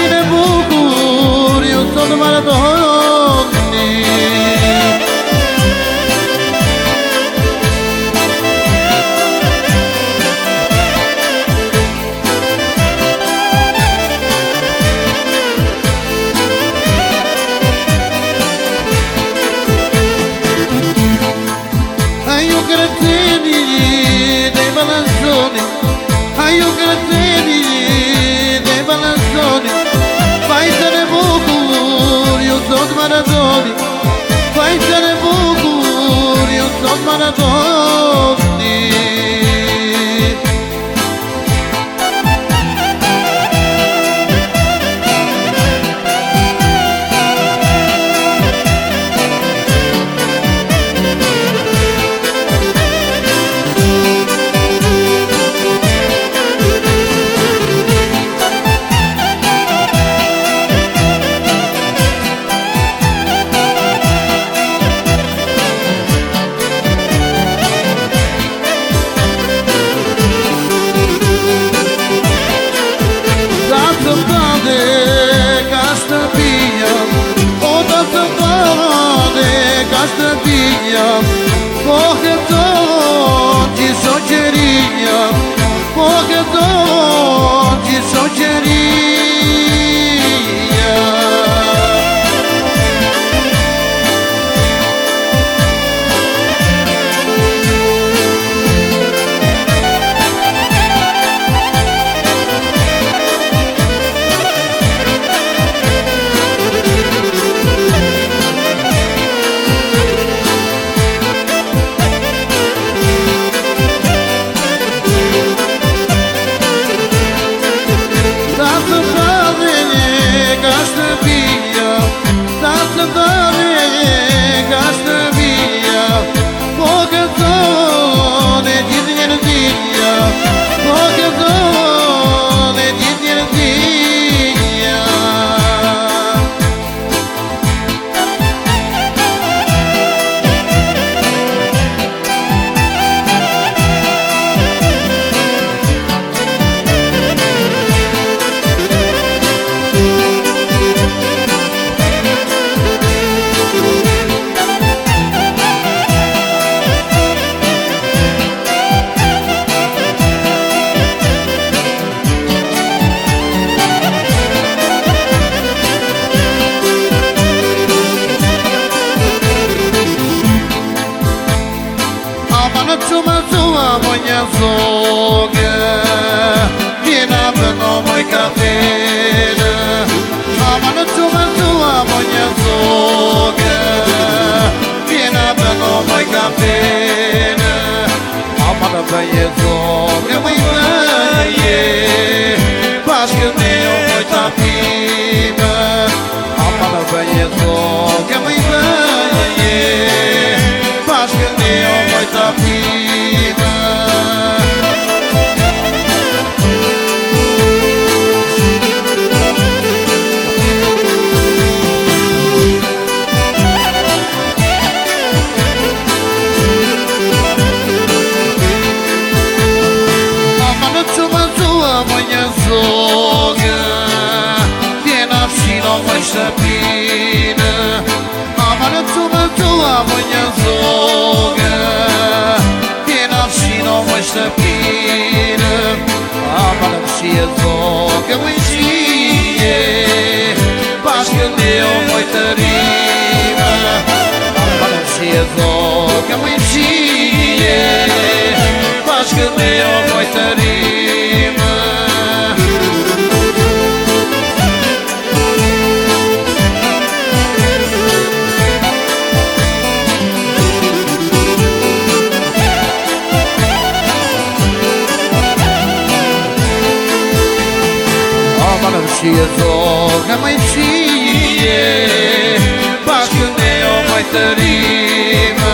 din e bukur, ju sot maradoni. Ajo grateni dei balanzoni, ajo grateni dei balanzoni, fai stare bukur, io sono Maradoni, fai stare bukur, io sono Maradoni. Corredor de solteirinha, corredor de solteirinha. Moja zoga, vina bëno moj kafene. Ama në tua moja zoga, vina bëno moj kafene. Ama në bëje zoga, moj bëje, bashkë ne o moj tapime. Ama në bëje zoga, moj bëje, bashkë ne o moj tapime. Shtëpinë, ama në tua moja zoga, vjena fshino moj shtëpinë, ama në fshie zoga moj shije, bashkë ne o moj të rime. Ama në fshie zoga moj shije, bashkë ne o moj të rime. Shije zoga moj shije, bashkë ne o moj të rime.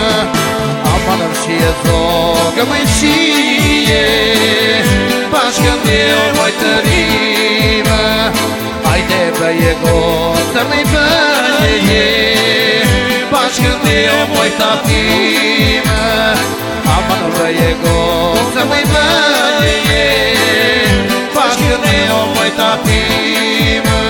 Ama në shije zoga moj shije, bashkë ne o moj të rime. Ajde bëje gotë me bëje, bashkë ne o moj tapime. Ama në bëje gotë me bëje, bashkë ne o moj tapime.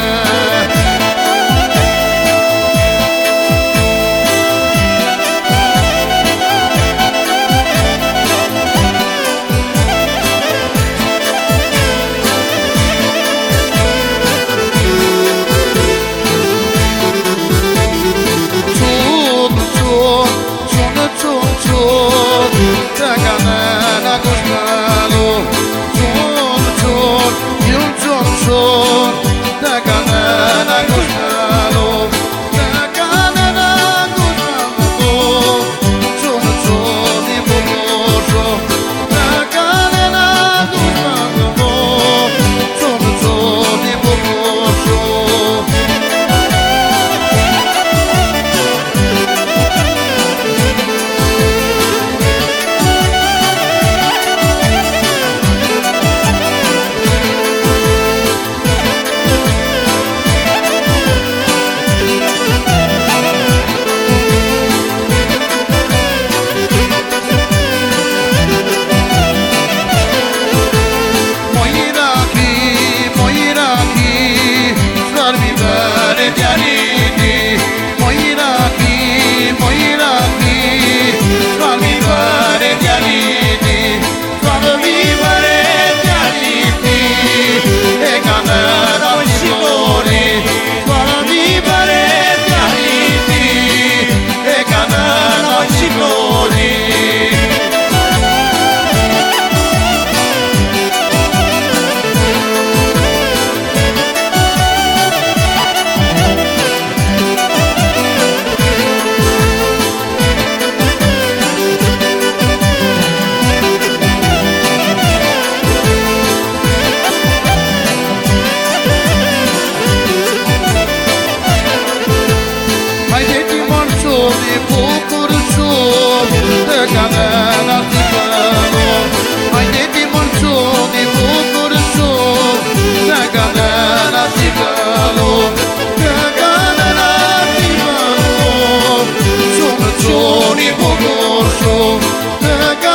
bukur të kanë në kushtalu të kanë në kushtalu Qumë qoni bukur të kanë në kushtalu Qumë qoni bukur bukur shumë të kanë në tipëllu Hajde ti mërqoni bukur shumë të kanë në tipëllu të kanë në tipëllu Shumë qoni bukur shumë të kanë